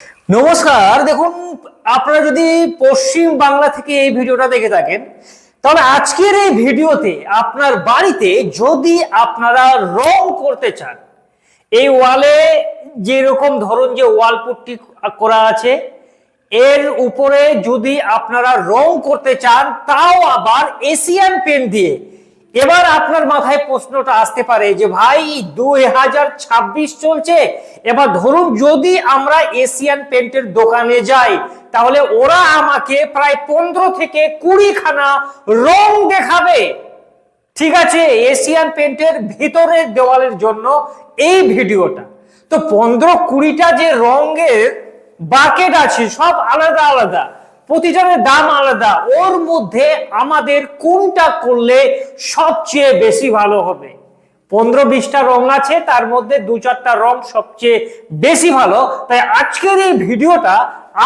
নমস্কার। দেখুন, আপনারা যদি পশ্চিম বাংলা থেকে এই ভিডিওটা দেখে থাকেন তাহলে আজকের এই ভিডিওতে আপনার বাড়িতে যদি আপনারা রং করতে চান, এই ওয়ালে যেরকম ধরুন যে ওয়াল পুট্টি করা আছে এর উপরে যদি আপনারা রং করতে চান তাও আবার এশিয়ান পেন্ট দিয়ে, এবার আপনার মাথায় প্রশ্নটা আসতে পারে যে ভাই 2026 চলছে, এবার ধরুন যদি আমরা এশিয়ান পেন্টের দোকানে যাই তাহলে ওরা আমাকে প্রায় 15 থেকে 20 খানা রং দেখাবে। ঠিক আছে, এশিয়ান পেন্টের ভিতরের দেওয়ালের জন্য এই ভিডিওটা। তো 15-20টা যে রঙের বাকেট আছে সব আলাদা আলাদা, প্রতিটার দাম আলাদা, ওর মধ্যে আমাদের কোনটা করলে সবচেয়ে বেশি ভালো হবে? 15-20টা রং আছে, তার মধ্যে 2-4টা রং সবচেয়ে বেশি ভালো। তাই আজকের এই ভিডিওটা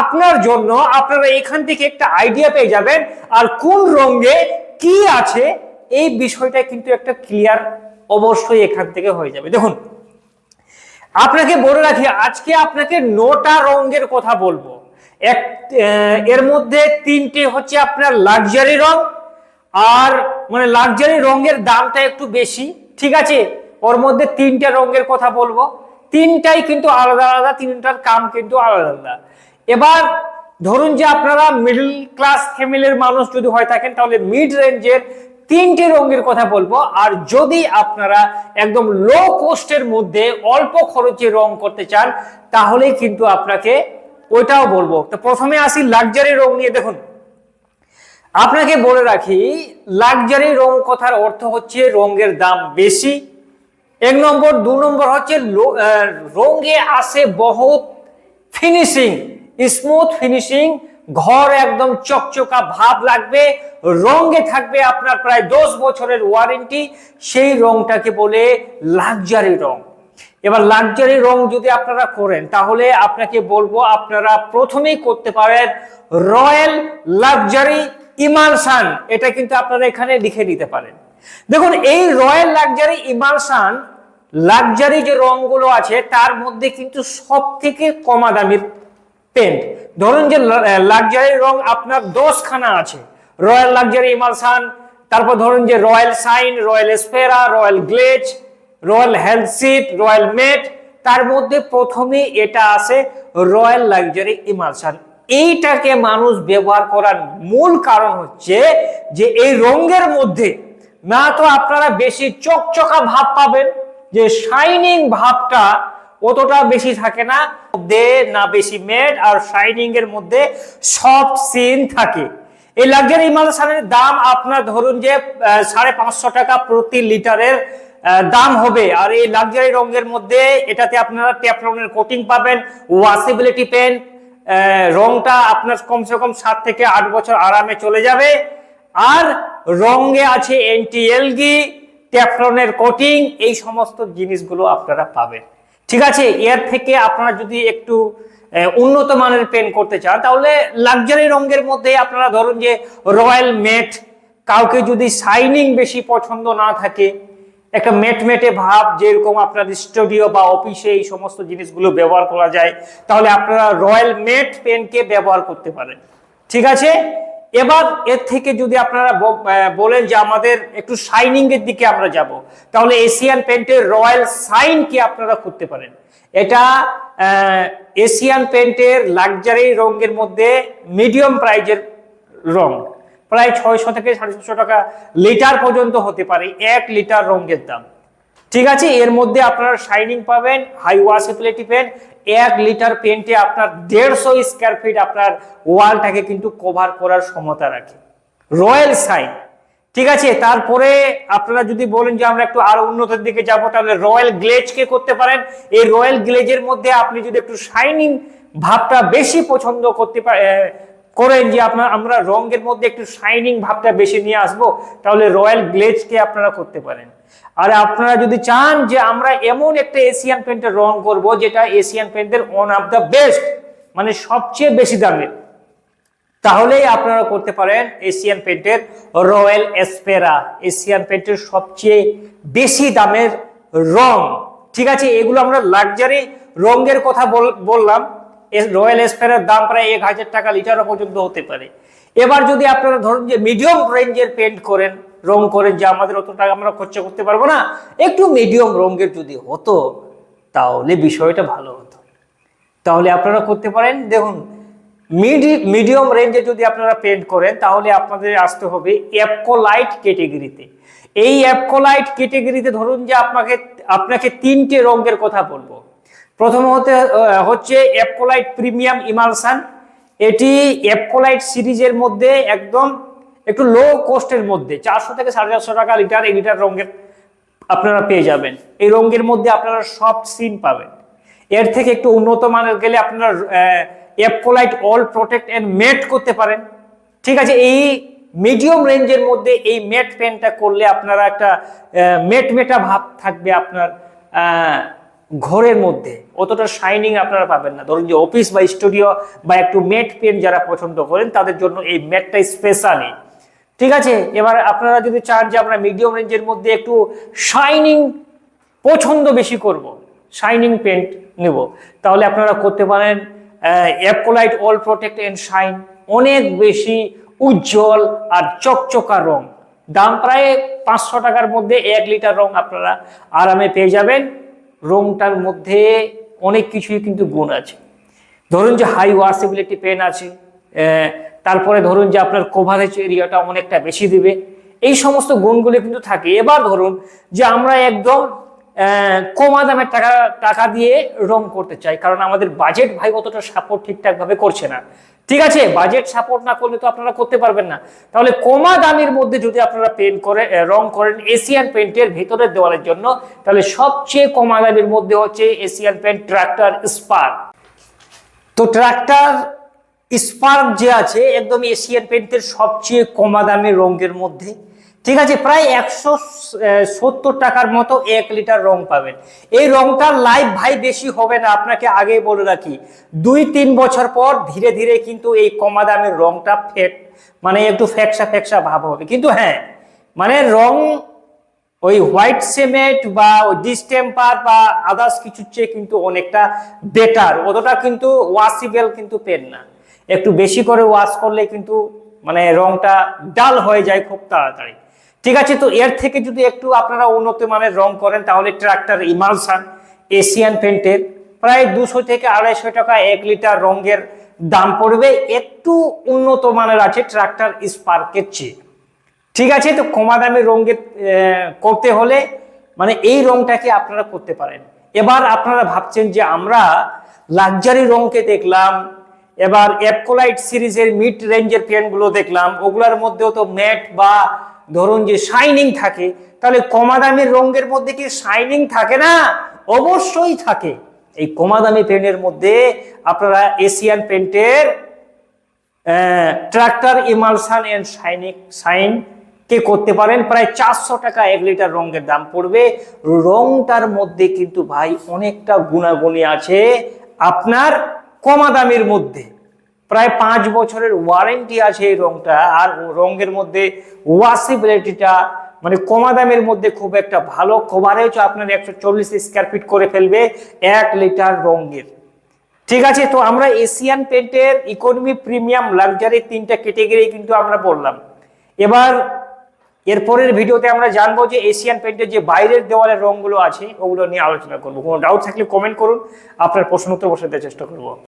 আপনার জন্য, আপনারা এখান থেকে একটা আইডিয়া পেয়ে যাবেন আর কোন রঙে কি আছে এই বিষয়টা কিন্তু একটা ক্লিয়ার অবশ্যই এখান থেকে হয়ে যাবে। দেখুন, আপনাকে বলে রাখি আজকে আপনাকে 9টা রঙের কথা বলবো। এর মধ্যে 3টে হচ্ছে আপনার লাক্সারি রং, আর মানে লাক্সারি রঙের দামটা একটু বেশি। ঠিক আছে, ওর মধ্যে 3টে রঙের কথা বলবো, 3টাই কিন্তু আলাদা আলাদা, 3টার কাম কিন্তু আলাদা আলাদা। এবার ধরুন যে আপনারা মিডল ক্লাস ফ্যামিলির মানুষ যদি হয়ে থাকেন তাহলে মিড রেঞ্জের 3টে রঙের কথা বলবো। আর যদি আপনারা একদম লো কস্টের মধ্যে অল্প খরচে রং করতে চান তাহলে কিন্তু আপনাকে ওইটাও বলবো। তো প্রথমে আসি লাক্সারি রং নিয়ে। দেখুন, আপনাকে বলে রাখি লাক্সারি রং কথার অর্থ হচ্ছে রঙের দাম বেশি, 1 নম্বর। 2 নম্বর হচ্ছে রঙে আসে বহুত ফিনিশিং, স্মুথ ফিনিশিং, ঘর একদম চকচকা ভাব লাগবে, রঙে থাকবে আপনার প্রায় 10 বছরের ওয়ারেন্টি, সেই রংটাকে বলে লাক্সারি রং। এবার লাক্সারি রং যদি আপনারা করেন তাহলে আপনাকে বলবো আপনারা প্রথমেই করতে পারেন রয়্যাল লাক্সারি ইমালশন। এটা কিন্তু আপনারা এখানে লিখে নিতে পারেন। দেখুন, এই রয়্যাল লাক্সারি ইমালশন লাক্সারি যে রংগুলো আছে তার মধ্যে কিন্তু সব থেকে কমা দামির পেন্ট। ধরুন যে লাক্সারি রং আপনার 10 খানা আছে, রয়্যাল লাক্সারি ইমালশন, তারপর ধরুন যে Royale Shine, Royale Aspira, Royale Glaze, Royale Health Shield, Royale Matt, তার মধ্যে প্রথমে এটা আসে রয়্যাল লাক্সারি ইমালশন। এইটাকে মানুষ ব্যবহার করার মূল কারণ হচ্ছে যে এই রঙের মধ্যে না তো আপনারা বেশি চকচকা ভাব পাবেন, যে শাইনিং ভাবটা অতটা বেশি থাকে না, না বেশি মেট আর শাইনিং এর মধ্যে সফট সিন থাকে। এই লাক্সারি ইমালশনের দাম আপনার ধরুন যে 550 টাকা প্রতি লিটারের দাম হবে। আর এই লাক্সারি রঙের মধ্যে এটাতে আপনারা টেফলনের কোটিং পাবেন, ওয়াশেবিলিটি পেন, রংটা আপনার কমসে কম 7 থেকে 8 বছর আরামে চলে যাবে। আর রঙে আছে এন্টি এলগি, টেফলনের কোটিং, এই সমস্ত জিনিসগুলো আপনারা পাবেন। ঠিক আছে, এর থেকে আপনারা যদি একটু উন্নত মানের পেন করতে চান তাহলে লাক্সারি রঙের মধ্যে আপনারা ধরুন যে রয়্যাল মেট, কাউকে যদি শাইনিং বেশি পছন্দ না থাকে, একটা মেট মেটে ভাব যেরকম আপনার স্টুডিও বা অফিসে এই সমস্ত জিনিসগুলো ব্যবহার করা যায় তাহলে আপনারা রয়্যাল মেট পেনকে ব্যবহার করতে পারেন। ঠিক আছে, এবার এর থেকে যদি আপনারা বলেন যে আমাদের একটু শাইনিং এর দিকে আমরা যাব তাহলে এশিয়ান পেন্টের রয়্যাল শাইন কি আপনারা করতে পারেন। এটা এশিয়ান পেন্টের লাক্সারি রঙের মধ্যে মিডিয়াম প্রাইজের রং, প্রায় 600 থেকে 750 টাকা লিটার পর্যন্ত হতে পারে 1 লিটার রঙের দাম। ঠিক আছে, এর মধ্যে আপনারা শাইনিং পাবেন, হাই ওয়াশেবিলিটি পেন, 1 লিটার পেন্টে আপনার 150 স্কয়ার ফিট আপনার ওয়ালটাকে কিন্তু কভার করার ক্ষমতা রাখে রয়্যাল শাইন। ঠিক আছে, তারপরে আপনারা যদি বলেন যে আমরা একটু আরো উন্নতির দিকে যাব তাহলে রয়্যাল গ্লেজ কে করতে পারেন। এই রয়্যাল গ্লেজের মধ্যে আপনি যদি একটু শাইনিং ভাবটা বেশি পছন্দ করতে করেন, যে আমরা রঙের মধ্যে একটু শাইনিং ভাবটা বেশি নিয়ে আসবো, তাহলে রয়্যাল গ্লেজ কে আপনারা করতে পারেন। আর আপনারা যদি চান যে আমরা এমন একটা এশিয়ান পেন্টের রং করব যেটা এশিয়ান পেন্টের ওয়ান অফ দ্য বেস্ট, মানে সবচেয়ে বেশি দামের, তাহলেই আপনারা করতে পারেন এশিয়ান পেন্টের রয়্যাল এসপেরা, এশিয়ান পেন্টের সবচেয়ে বেশি দামের রং। ঠিক আছে, এগুলো আমরা লাক্সারি রঙের কথা বললাম। রয়্যাল এসপেরের দাম প্রায় 1000 টাকা লিটারও পর্যন্ত হতে পারে। এবার যদি আপনারা ধরুন যে মিডিয়াম রেঞ্জের পেন্ট করেন, রং করেন, যে আমাদের অত টাকা আমরা খরচা করতে পারবো না, একটু মিডিয়াম রঙের যদি হতো তাহলে বিষয়টা ভালো হতো। তাহলে আপনারা করতে পারেন, দেখুন মিডিয়াম রেঞ্জে যদি আপনারা পেন্ট করেন তাহলে আপনাদের আসতে হবে অ্যাপকোলাইট ক্যাটেগরিতে। এই অ্যাপকোলাইট ক্যাটেগরিতে ধরুন যে আপনাকে 3টে রঙের কথা বলবো। প্রথম হচ্ছে অ্যাপকোলাইট প্রিমিয়াম ইমালশন। এটি অ্যাপকোলাইট সিরিজের মধ্যে একদম একটু লো কস্টের মধ্যে 400 থেকে 450 টাকা লিটার এই লিটার রঙের আপনারা পেয়ে যাবেন। এই রঙের মধ্যে আপনারা সফট সিন পাবেন। এর থেকে একটু উন্নত মানের গেলে আপনারা অ্যাপকোলাইট অল প্রোটেক্ট এন্ড ম্যাট করতে পারেন। ঠিক আছে, এই মিডিয়াম রেঞ্জের মধ্যে এই ম্যাট পেনটা করলে আপনারা একটা মেটা ভাব থাকবে আপনার ঘরের মধ্যে, অতটা শাইনিং আপনারা পাবেন না। ধরুন যে অফিস বা স্টুডিও বা একটু ম্যাট পেন যারা পছন্দ করেন তাদের জন্য এই ম্যাটটা স্পেশালি। ঠিক আছে, এবার আপনারা যদি চান যে আমরা মিডিয়াম রেঞ্জের মধ্যে একটু শাইনিং পছন্দ বেশি করব, শাইনিং পেন্ট নেব, তাহলে আপনারা করতে পারেন অ্যাপকোলাইট অল প্রোটেক্ট এন্ড শাইন। অনেক বেশি উজ্জ্বল আর চকচকা রং, দাম প্রায় 500 টাকার মধ্যে 1 লিটার রং আপনারা আরামে পেয়ে যাবেন। রংটার মধ্যে অনেক কিছুই কিন্তু গুণ আছে। ধরুন যে হাই ওয়াশেবিলিটি পেন আছে, তারপরে ধরুন যে আপনার কভারেজ এরিয়াটা অনেকটা বেশি দিবে, এই সমস্ত গুণগুলো কিন্তু থাকে। এবার ধরুন যে আমরা একদম কমা দামের টাকা দিয়ে রং করতে চাই, কারণ আমাদের বাজেট ভাই অতটা সাপোর্ট ঠিকঠাক ভাবে করছে না। ঠিক আছে, বাজেট সাপোর্ট না করলে তো আপনারা করতে পারবেন না। তাহলে কমা দামের মধ্যে যদি আপনারা রং করেন এশিয়ান পেন্টের ভিতরের দেওয়ালের জন্য, তাহলে সবচেয়ে কমা দামের মধ্যে হচ্ছে এশিয়ান পেন্ট ট্রাক্টর স্পার্ক। তো ট্রাক্টর স্পার্ক যে আছে একদম এশিয়ান পেন্টের সবচেয়ে কমা দামের রঙের মধ্যে। ঠিক আছে, প্রায় 170 টাকার মতো 1 লিটার রং পাবেন। এই রংটার লাইফ ভাই বেশি হবে না, আপনাকে আগেই বলে রাখি। 2-3 বছর পর ধীরে ধীরে কিন্তু এই কমা দামের রংটা মানে একটু ফ্যাকসা ভাব হবে। কিন্তু হ্যাঁ, মানে রং ওই হোয়াইট সিমেন্ট বা ওই ডিস্টেম্পার বা আদার্স কিছুর চেয়ে কিন্তু অনেকটা বেটার। অতটা কিন্তু ওয়াশেবল কিন্তু পেন না, একটু বেশি করে ওয়াশ করলে কিন্তু মানে রংটা ডাল হয়ে যায় খুব তাড়াতাড়ি। ঠিক আছে, তো এর থেকে যদি একটু আপনারা উন্নত মানের রং করেন তাহলে ট্রাক্টর ইমালশন এশিয়ান পেন্টের প্রায় 200 থেকে 250 টাকা 1 লিটার রঙের দাম পড়বে। একটু উন্নত মানের আছে ট্রাক্টর স্পার্কের চেয়ে। ঠিক আছে, তো কমা দামে রঙের করতে হলে মানে এই রংটাকে আপনারা করতে পারেন। এবার আপনারা ভাবছেন যে আমরা লাক্সারি রংকে দেখলাম, এবার অ্যাপকোলাইট সিরিজের মিড রেঞ্জের পেনগুলো দেখলাম, ওগুলোর মধ্যেও তো ম্যাট বা ধরুন যে শাইনিং থাকে, তাহলে কমা দামের রঙের মধ্যে কি শাইনিং থাকে না? অবশ্যই থাকে। এই কমা দামি পেনের মধ্যে আপনারা এশিয়ান পেন্টের ট্রাক্টর ইমালশন এন্ড শাইন কে করতে পারেন। প্রায় 400 টাকা 1 লিটার রঙের দাম পড়বে। রংটার মধ্যে কিন্তু ভাই অনেকটা গুণাগুণী আছে আপনার কমা দামের মধ্যে। প্রায় 5 বছরের ওয়ারেন্টি আছে এই রংটা। আর রঙের মধ্যে ওয়াশেবিলিটিটা মানে কমা দামের মধ্যে খুব একটা ভালো। কভারেজ আপনার 140 স্কয়ার ফিট করে ফেলবে 1 লিটার রঙের। ঠিক আছে, তো আমরা এশিয়ান পেন্টের ইকোনমি, প্রিমিয়াম, লাক্সারি 3টা ক্যাটাগরি কিন্তু আমরা বললাম। এবার এরপরের ভিডিওতে আমরা জানবো যে এশিয়ান পেন্টের যে বাইরের দেওয়ালের রংগুলো আছে ওগুলো নিয়ে আলোচনা করবো। কোনো ডাউট থাকলে কমেন্ট করুন, আপনার প্রশ্ন উত্তর বসাতে চেষ্টা করবো।